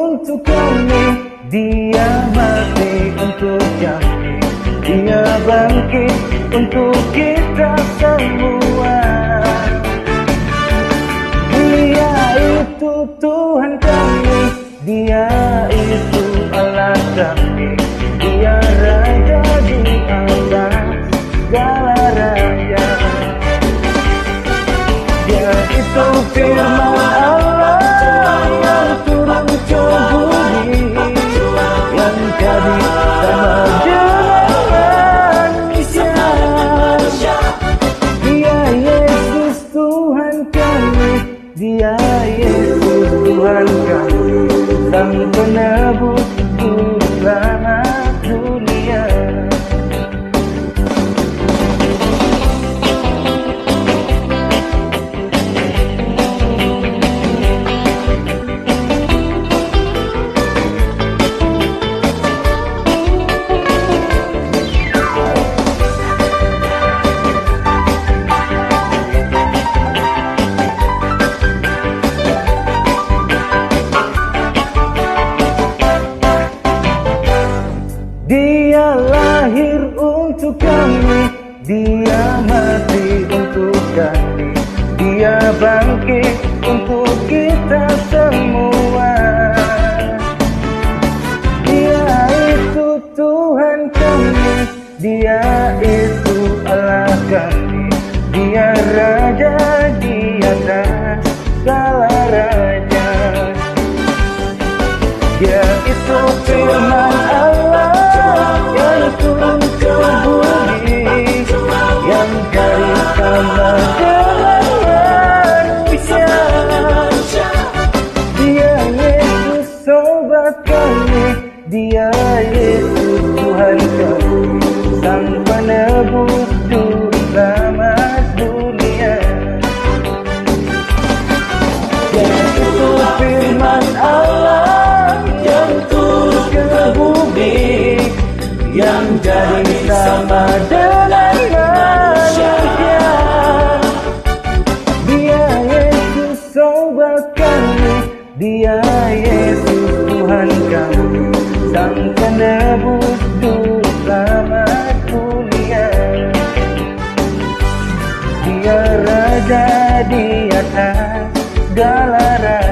untuk kami, Dia mati untuk kami, Dia bangkit untuk kita semua. Dia itu Tuhan kami, Dia itu Allah kami, Dia Raja di atas segala raja. Dia itu firman Allah yang turun ke bumi, yang jadi sama dengan manusia. Dia Yesus Tuhan kami, Dia Yesus Tuhan kami, Sang Penebus juru selamat dunia. Dia lahir untuk kami, Dia mati untuk kami, Dia bangkit untuk kita semua. Dia itu Tuhan kami, Dia itu Allah kami, Dia Raja di atas segala raja. Dia itu firman Allah yang turun ke bumi, yang dari sama dengan manusia. Dia Yesus sobat kami, Dia Yesus Tuhan kami, Sang Penebus juru selamat dunia. Dia itu firman Allah yang turun ke bumi, yang jadi sama dengan manusia. Dia Yesus sobat kami, Dia Yesus Tuhan kami, Sang Penebus juru selamat dunia. Dia Raja di atas segala raja.